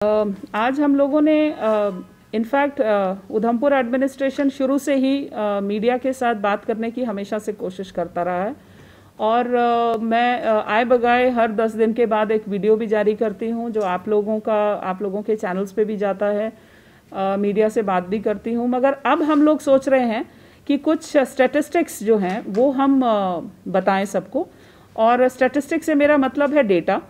आज हम लोगों ने इनफैक्ट उधमपुर एडमिनिस्ट्रेशन शुरू से ही मीडिया के साथ बात करने की हमेशा से कोशिश करता रहा है और मैं आए बगाए हर 10 दिन के बाद एक वीडियो भी जारी करती हूं जो आप लोगों के चैनल्स पे भी जाता है, मीडिया से बात भी करती हूं। मगर अब हम लोग सोच रहे हैं कि कुछ स्टैटिस्टिक्स जो हैं वो हम बताएं सबको, और स्टैटिस्टिक्स से मेरा मतलब है डेटा।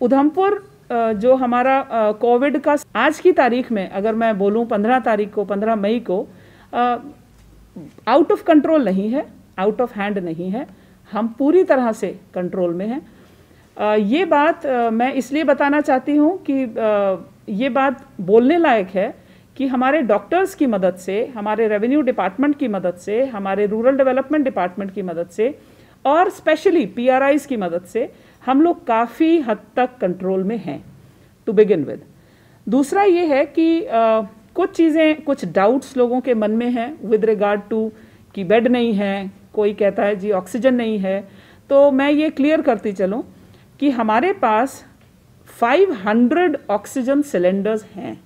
उधमपुर जो हमारा कोविड का आज की तारीख में अगर मैं बोलूं 15 मई को आउट ऑफ कंट्रोल नहीं है, आउट ऑफ हैंड नहीं है, हम पूरी तरह से कंट्रोल में हैं। ये बात मैं इसलिए बताना चाहती हूँ कि ये बात बोलने लायक है कि हमारे डॉक्टर्स की मदद से, हमारे रेवेन्यू डिपार्टमेंट की मदद से, हमारे रूरल डेवलपमेंट डिपार्टमेंट की मदद से और स्पेशली PRIs की मदद से हम लोग काफ़ी हद तक कंट्रोल में हैं टू बिगिन विद। दूसरा ये है कि कुछ चीज़ें, कुछ डाउट्स लोगों के मन में हैं विद रिगार्ड टू कि बेड नहीं है, कोई कहता है जी ऑक्सीजन नहीं है। तो मैं ये क्लियर करती चलूँ कि हमारे पास 500 ऑक्सीजन सिलेंडर्स हैं,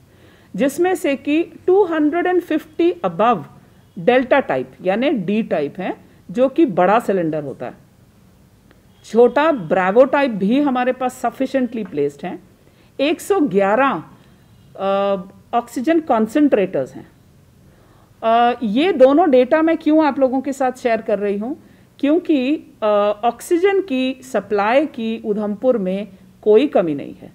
जिसमें से कि 250 अबव डेल्टा टाइप यानी D टाइप हैं, जो कि बड़ा सिलेंडर होता है। छोटा ब्रावो टाइप भी हमारे पास सफिशिएंटली प्लेस्ड हैं। 111 ऑक्सीजन कॉन्सेंट्रेटर्स हैं। ये दोनों डेटा मैं क्यों आप लोगों के साथ शेयर कर रही हूँ, क्योंकि ऑक्सीजन की सप्लाई की उधमपुर में कोई कमी नहीं है।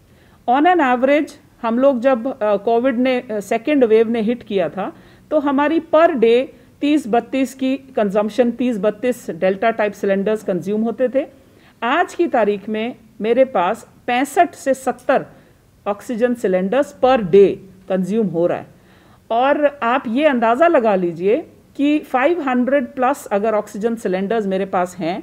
ऑन एन एवरेज हम लोग जब कोविड ने सेकेंड वेव ने हिट किया था तो हमारी पर डे 30-32 की consumption, 30-32 delta type cylinders consume होते थे। आज की तारीख में मेरे पास 65 से 70 oxygen cylinders per day consume हो रहा है। और आप ये अंदाज़ा लगा लीजिए कि 500 प्लस अगर ऑक्सीजन सिलेंडर्स मेरे पास हैं,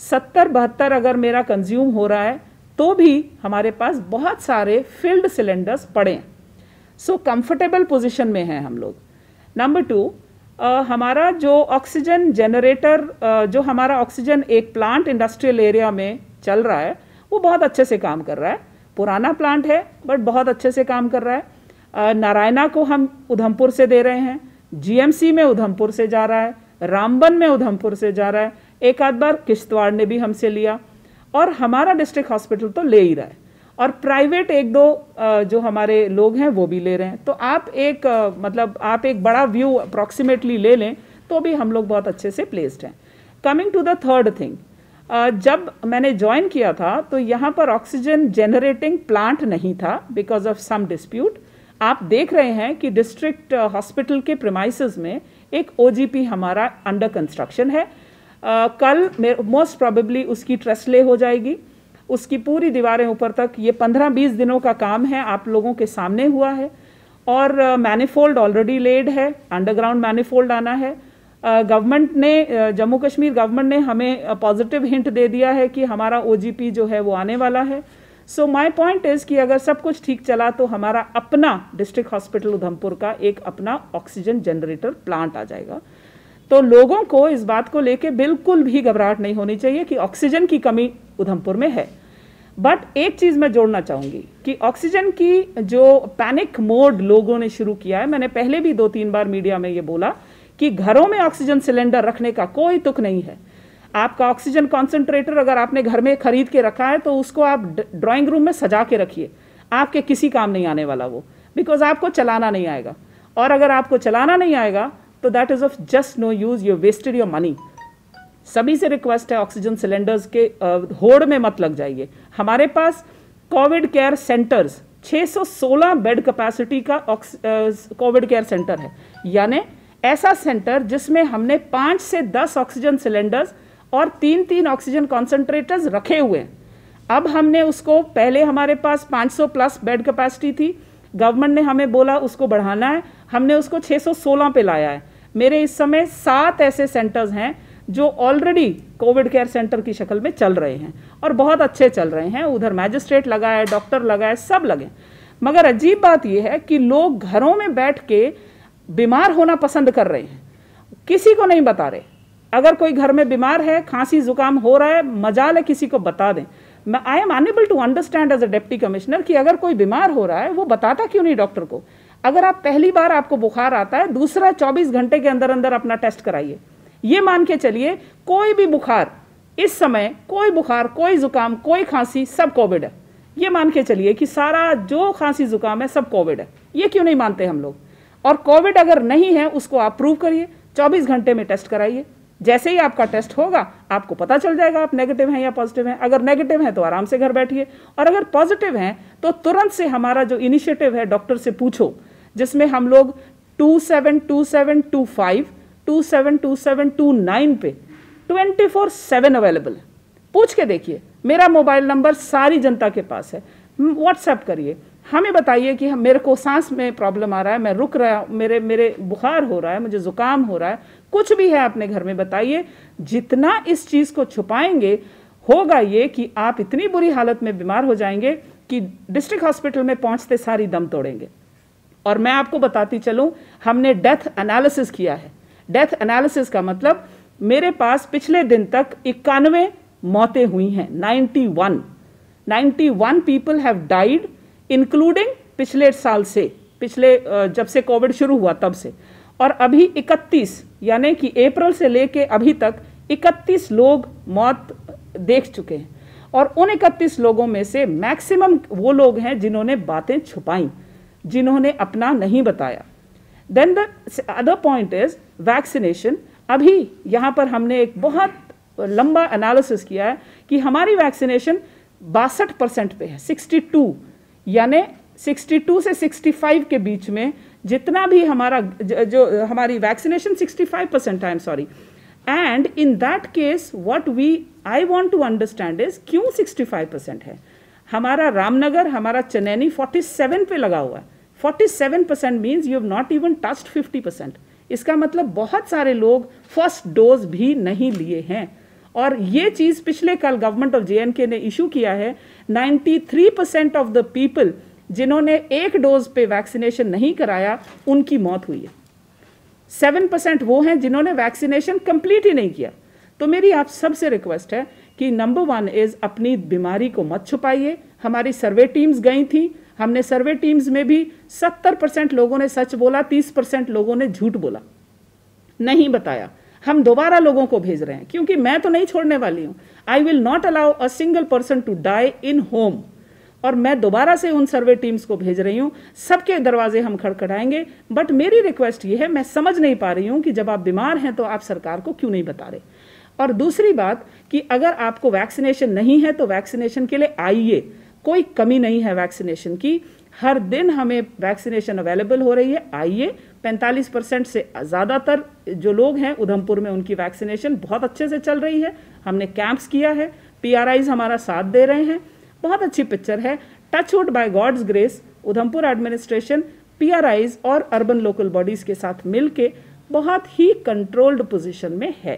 70-72 अगर मेरा कंज्यूम हो रहा है, तो भी हमारे पास बहुत सारे फिल्ड सिलेंडर्स पड़े हैं। सो कंफर्टेबल पोजीशन में हैं हम लोग। नंबर 2, हमारा जो ऑक्सीजन जनरेटर, जो हमारा ऑक्सीजन एक प्लांट इंडस्ट्रियल एरिया में चल रहा है, वो बहुत अच्छे से काम कर रहा है। पुराना प्लांट है बट बहुत अच्छे से काम कर रहा है। नारायणा को हम उधमपुर से दे रहे हैं, GMC में उधमपुर से जा रहा है, रामबन में उधमपुर से जा रहा है, एक आध बार किश्तवाड़ ने भी हमसे लिया, और हमारा डिस्ट्रिक्ट हॉस्पिटल तो ले ही रहा है, और प्राइवेट एक दो जो हमारे लोग हैं वो भी ले रहे हैं। तो आप एक बड़ा व्यू अप्रॉक्सीमेटली ले लें तो भी हम लोग बहुत अच्छे से प्लेस्ड हैं। Coming to the third thing, जब मैंने ज्वाइन किया था तो यहाँ पर ऑक्सीजन जनरेटिंग प्लांट नहीं था बिकॉज ऑफ सम डिस्प्यूट। आप देख रहे हैं कि डिस्ट्रिक्ट हॉस्पिटल के प्रीमाइसेस में एक OGP हमारा अंडर कंस्ट्रक्शन है। कल मोस्ट प्रोबेबली उसकी ट्रसले हो जाएगी, उसकी पूरी दीवारें ऊपर तक, ये 15-20 दिनों का काम है, आप लोगों के सामने हुआ है। और मैनिफोल्ड ऑलरेडी लेड है, अंडरग्राउंड मैनिफोल्ड आना है। गवर्नमेंट ने, जम्मू कश्मीर गवर्नमेंट ने हमें पॉजिटिव हिंट दे दिया है कि हमारा OGP जो है वो आने वाला है। सो माय पॉइंट इज़ कि अगर सब कुछ ठीक चला तो हमारा अपना डिस्ट्रिक्ट हॉस्पिटल उधमपुर का एक अपना ऑक्सीजन जनरेटर प्लांट आ जाएगा। तो लोगों को इस बात को लेके बिल्कुल भी घबराहट नहीं होनी चाहिए कि ऑक्सीजन की कमी उधमपुर में है। बट एक चीज़ मैं जोड़ना चाहूँगी कि ऑक्सीजन की जो पैनिक मोड लोगों ने शुरू किया है, मैंने पहले भी 2-3 बार मीडिया में ये बोला कि घरों में ऑक्सीजन सिलेंडर रखने का कोई तुक नहीं है। आपका ऑक्सीजन कॉन्सेंट्रेटर अगर आपने घर में खरीद के रखा है तो उसको आप ड्राइंग रूम में सजा के रखिए, आपके किसी काम नहीं आने वाला वो, बिकॉज आपको चलाना नहीं आएगा। और अगर आपको चलाना नहीं आएगा तो that is of just no use, you wasted your money. सभी से रिक्वेस्ट है, ऑक्सीजन सिलेंडर्स के होड़ में मत लग जाइए। हमारे पास covid care centers 616 bed capacity का कोविड केयर सेंटर है, यानी ऐसा सेंटर जिसमें हमने 5 से 10 ऑक्सीजन सिलेंडर्स और 3-3 ऑक्सीजन कॉन्सेंट्रेटर्स रखे हुए हैं। अब हमने उसको, पहले हमारे पास 500 प्लस बेड कैपेसिटी थी, गवर्नमेंट ने हमें बोला उसको बढ़ाना है, हमने उसको 616 पे लाया है। मेरे इस समय 7 ऐसे सेंटर्स हैं जो ऑलरेडी कोविड केयर सेंटर की शक्ल में चल रहे हैं और बहुत अच्छे चल रहे हैं। उधर मैजिस्ट्रेट लगा है, डॉक्टर लगा है, सब लगे। मगर अजीब बात यह है कि लोग घरों में बैठ के बीमार होना पसंद कर रहे हैं, किसी को नहीं बता रहे। अगर कोई घर में बीमार है, खांसी जुकाम हो रहा है, मजाल है किसी को बता दें, I am unable to understand as a deputy commissioner कि अगर कोई बीमार हो रहा है वो बताता क्यों नहीं डॉक्टर को। अगर आप पहली बार आपको बुखार आता है, दूसरा 24 घंटे के अंदर अंदर अपना टेस्ट कराइए। ये मान के चलिए कोई भी बुखार इस समय, कोई बुखार, कोई जुकाम, कोई खांसी, सब कोविड है। ये मान के चलिए कि सारा जो खांसी जुकाम है सब कोविड है। ये क्यों नहीं मानते हम लोग? और कोविड अगर नहीं है उसको आप प्रूव करिए, 24 घंटे में टेस्ट कराइए। जैसे ही आपका टेस्ट होगा आपको पता चल जाएगा आप नेगेटिव हैं या पॉजिटिव हैं। अगर नेगेटिव हैं तो आराम से घर बैठिए, और अगर पॉजिटिव हैं तो तुरंत से हमारा जो इनिशिएटिव है डॉक्टर से पूछो, जिसमें हम लोग 272725 272729 पे 24/7 अवेलेबल है। पूछ के देखिए, मेरा मोबाइल नंबर सारी जनता के पास है। व्हाट्सएप करिए, हमें बताइए कि मेरे को सांस में प्रॉब्लम आ रहा है, मैं रुक रहा हूँ, मेरे बुखार हो रहा है, मुझे जुकाम हो रहा है, कुछ भी है अपने घर में बताइए। जितना इस चीज़ को छुपाएंगे होगा ये कि आप इतनी बुरी हालत में बीमार हो जाएंगे कि डिस्ट्रिक्ट हॉस्पिटल में पहुंचते सारी दम तोड़ेंगे। और मैं आपको बताती चलूं, हमने डेथ एनालिसिस किया है। डेथ एनालिसिस का मतलब मेरे पास पिछले दिन तक 91 मौतें हुई हैं। 91 पीपल हैव डाइड, इंक्लूडिंग पिछले साल से, पिछले जब से कोविड शुरू हुआ तब से। और अभी 31, यानी कि अप्रैल से लेके अभी तक 31 लोग मौत देख चुके हैं। और उन 31 लोगों में से मैक्सिमम वो लोग हैं जिन्होंने बातें छुपाई, जिन्होंने अपना नहीं बताया। Then the other point is vaccination. अभी यहाँ पर हमने एक बहुत लंबा एनालिसिस किया है कि हमारी वैक्सीनेशन 62% पे है, 62, यानी 62 से 65 के बीच में जितना भी हमारा जो हमारी वैक्सीनेशन 65% है, I am sorry. And in that case what I want to understand is क्यों 65% है। हमारा रामनगर, हमारा चनैनी 47 पे लगा हुआ है। 47% means you have not even touched 50%। इसका मतलब बहुत सारे लोग फर्स्ट डोज भी नहीं लिए हैं। और ये चीज़ पिछले कल गवर्नमेंट ऑफ JNK ने इशू किया है। 93% ऑफ द पीपल जिन्होंने एक डोज पे वैक्सीनेशन नहीं कराया उनकी मौत हुई है। 7% वो हैं जिन्होंने वैक्सीनेशन कंप्लीट ही नहीं किया। तो मेरी आप सबसे रिक्वेस्ट है कि नंबर 1 इज़ अपनी बीमारी को मत छुपाइए। हमारी सर्वे टीम्स गई थी, हमने सर्वे टीम्स में भी 70% लोगों ने सच बोला, 30% लोगों ने झूठ बोला, नहीं बताया। हम दोबारा लोगों को भेज रहे हैं क्योंकि मैं तो नहीं छोड़ने वाली हूँ। I will not allow a single person to die in home. और मैं दोबारा से उन सर्वे टीम्स को भेज रही हूँ। सबके दरवाजे हम खड़खड़ाएंगे। बट मेरी रिक्वेस्ट ये है, मैं समझ नहीं पा रही हूँ कि जब आप बीमार हैं तो आप सरकार को क्यों नहीं बता रहे। और दूसरी बात कि अगर आपको वैक्सीनेशन नहीं है तो वैक्सीनेशन के लिए आइए, कोई कमी नहीं है वैक्सीनेशन की। हर दिन हमें वैक्सीनेशन अवेलेबल हो रही है, आइए। 45% से ज़्यादातर जो लोग हैं उधमपुर में, उनकी वैक्सीनेशन बहुत अच्छे से चल रही है। हमने कैंप्स किया है, PRIs हमारा साथ दे रहे हैं। बहुत अच्छी पिक्चर है। Touchwood by God's grace, Udhampur administration PRIs और अर्बन लोकल बॉडीज़ के साथ मिल के बहुत ही कंट्रोल्ड पोजीशन में है।